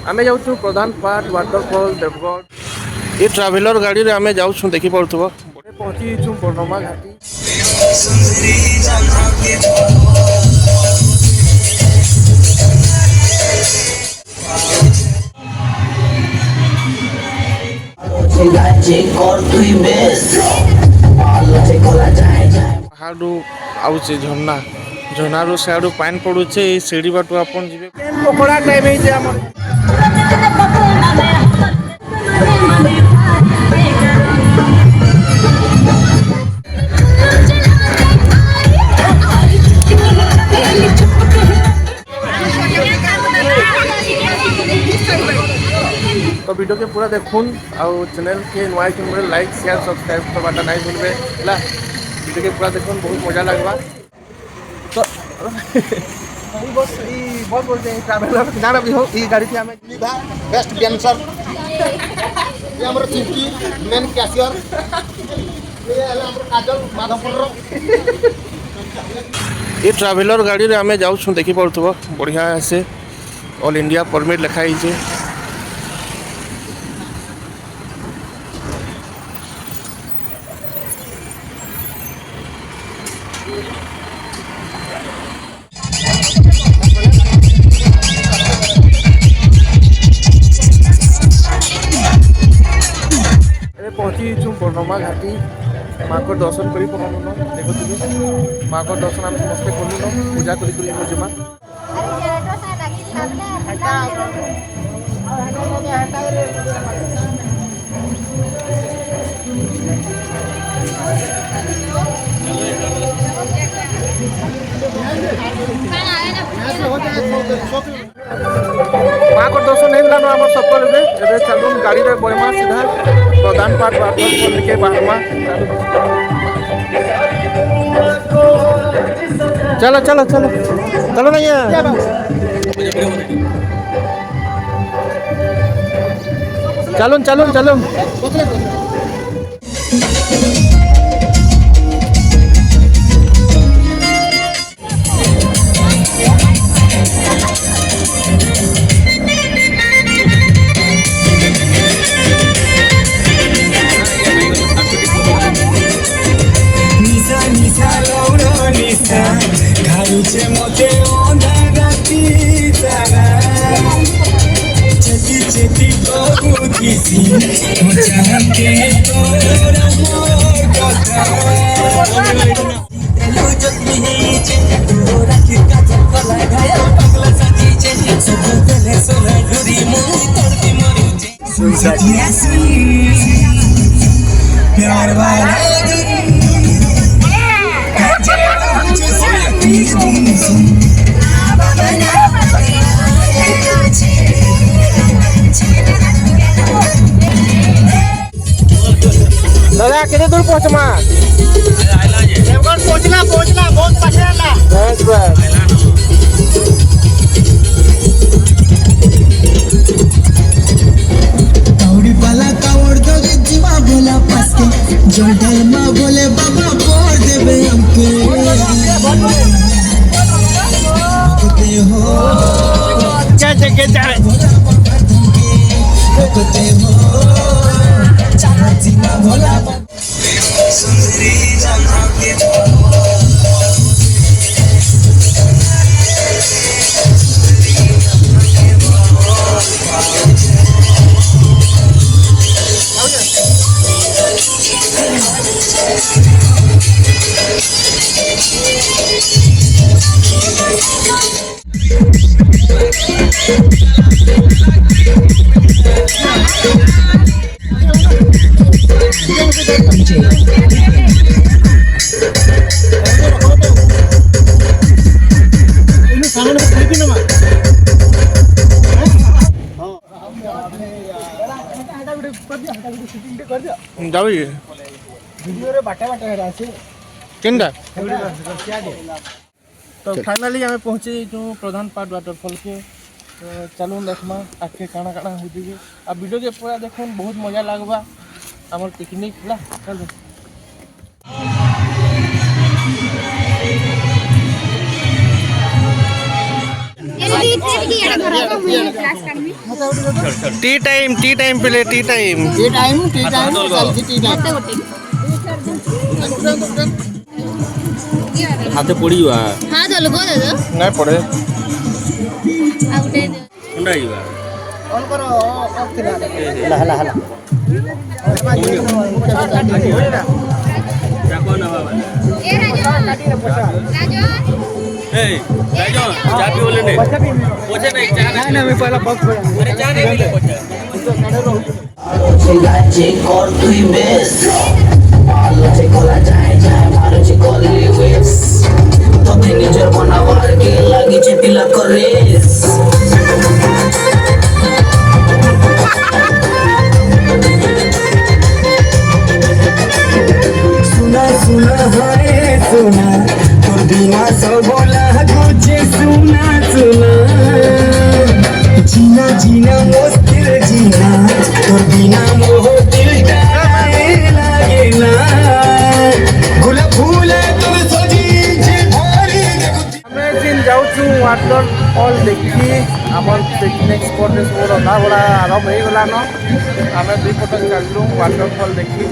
आमे जाऊँ प्रधान park waterfall Deogarh ये ट्रावेलर गाड़ी रे आमे जाऊँ देखी पड़ुव पहुँची बर्णमा घाटी पहाड़ू आउचे झरना झरनारू सियाड़ू पानी पड़ुचे सीढ़ी बाटू आपन जीवे पकोड़ा टाइम है हमर तो वीडियो के पूरा देखुन आउ चैनल के नुआ के लाइक शेयर सब्सक्राइब करवाटा नहीं भूलबे हला वीडियो के पूरा देखुन बहुत मजा लगवा तो बहुत बोलते हैं ट्रैवलर जाना भी हो ये गाड़ी थी हमें बेस्ट डांसर ये हमर चिंकी मेन कैशियर ये हमर काजल माधवपुर ये ट्रैवलर गाड़ी रे हमें जाऊँ देखी पड़ुव बढ़िया से ऑल इंडिया परमिट लिखाई है पहुँची बर्णमा घाटी माँ को दर्शन कर देखुन माँ को दर्शन आम समस्ते कलुन पूजा करमा माँ को दर्शन नहीं मिला आम सफर ए चलुन गाड़ी रे बहमा सीधा प्रधान पार्क वाटरफॉल के बाहरमा चलो चलो चलो चलो भैया चलो चलो चलो मते राती चेती चेती बहु किसी चाहते तोरा मोर कथा लो जतनी नीचे तोरा की काजल कला घायल पगला साथी छे सब तले सोना डोरी मुंह तड़पी मरू छे सतियासी प्यार वाला दादा कितने दूर पहुँचमा पहुंचना बहुत पछाला बस बस कावड़ी पाला कावड़ दोगे जीवा बोला पास के जोड़ल माँ बोले बाबा बोल देवे हमके कहते हो क्या जगह जाए कहते हो चाहा जीवा बोला सुंदरी जहाँ के जाओ केनडा तो फाइनली हमें पहुँचे जो प्रधान पार्क वाटरफॉल के तो चलू देखमा आके काना काना हो दिए अब वीडियो के पूरा देखो बहुत मजा लगवा आमर पिकनिक ला चलो टी टाइम पिले टी टाइम हाथे पड़ीवा हाँ चलो को दे दो नहीं पड़े आउटे दे ठंडा आइवा जाको ना बाबा ए राजू ए राजो चा पी बोले ने पोछे नहीं चा नहीं मैं पहला बॉक्स अरे चा नहीं पीले पोछे Gaji kor tui bes Malo je kola jai jai Malo je koli wes Tote nijor banawar ke lagi je tilak kores Suna suna hare suna Tor bina so bola kuch suna suna जीना जीना मुश्किल जीना तो बिना मोह दिल डाले लागे ना गुल फूल तुम सजी जे भारी ଆମେ ଯେନ୍ ଯାଉଛୁ ୱାଟର ଫଲ୍ ଦେଖି ଆମର ପିକନିକ୍ ସ୍ପଟ୍ରେ ସବୁ ରନ୍ଧା ବଢ଼ା ଆରମ୍ଭ ହେଇଗଲାନ ଆମେ ଦୁଇ ପଟ ଚାଲିଲୁ ୱାଟର ଫଲ୍ ଦେଖି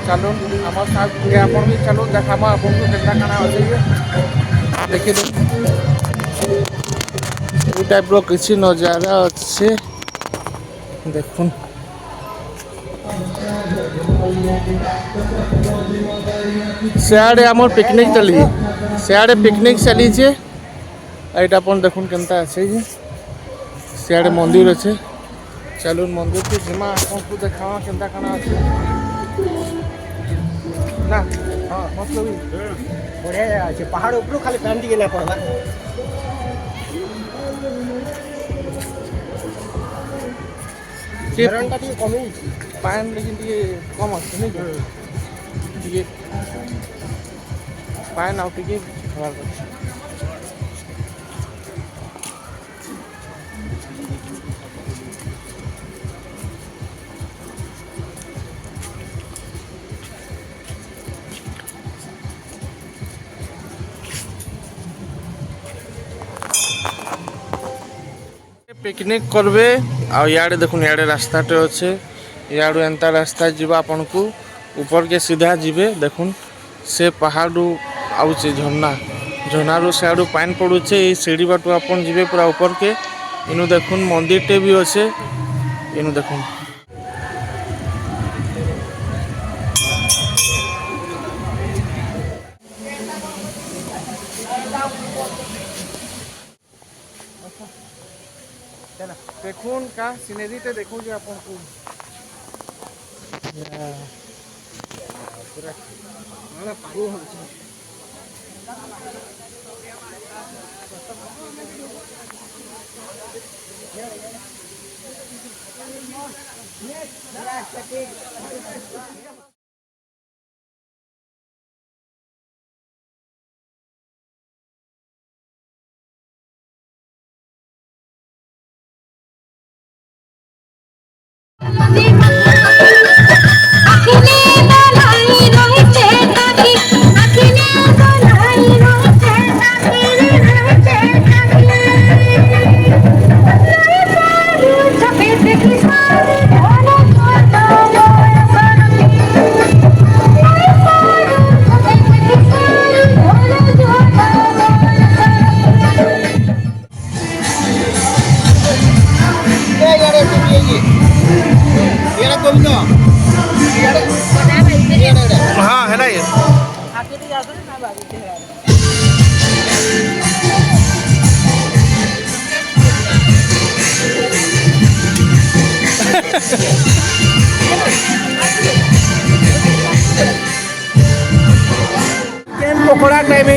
ଚାଲୁନ୍ ଆମର ସାଙ୍ଗେ ଆପଣ ବି ଚାଲୁନ୍ ଦେખાମା ଆପଣଙ୍କୁ କେନ୍ତା କାଣା ଅଛି ଦେଖିଦୁ এই টাইপর কিছু নজারা আছে দেখুন সিয়াড়ে আমার পিকনিক চলি সিয়াড়ে পিকনিক চালিছে এইটা আপন দেখুন কেনতা আছে যে সিয়াড়ে মন্দির আছে চলুন মন্দিরকে জিমা আপনাকে দেখাওয়া কেনতা কানা আছে না হ্যাঁ মতলব ବଢ଼ିଆ ଜାଗା ଅଛି ପାହାଡ଼ ଉପରୁ ଖାଲି ପ୍ୟାନ୍ ଟିକେ ନା ପଡ଼ବା ଟା ଟିକେ କମିଯାଇଛି ପାନ୍ लेकिन ଟିକେ କମ୍ ଅଛି ନାଇଁ ଟିକେ ପାନ୍ ଆଉ ଟିକେ ହେବାର ଅଛି पिकनिक करबे आ याडे देखुन याडे रास्ताटे अच्छे याडू एंता रास्ता जीवा आपन को ऊपर के सीधा जीवे देखुन से पहाड़ू आउचे झरना झरनारू सियाडू पानी पड़ुचे ये सीढ़ी बाटू आपन जीवे पूरा ऊपर के इनु देखुन मंदिर टे भी अच्छे इनु देखुन देखुन का सीनरी ते देखो जे आपन को पूरा माला पानी हो छै हाँ है ना ये पकोड़ा टाइम है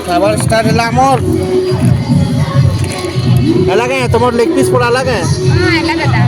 খাবার স্টার্ট হলা আমার এলাকা তোমার লেগ পিস পড়া লাগে Ah, la kata.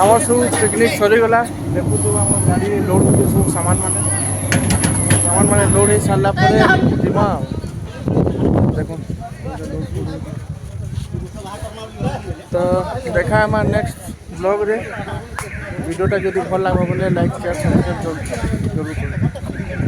আমার সব পিকনিক সরিগলা দেখুଛୁ আমার গাড়ি লোড হচ্ছে সব সামান মানে লোড হয়ে সারলা পরে জিমা দেখুন তো দেখা আমার নেক্সট ব্লগরে ভিডিওটা যদি ভাল লাগবে বলে লাইক শেয়ার সাবস্ক্রাইব জরুর করুন।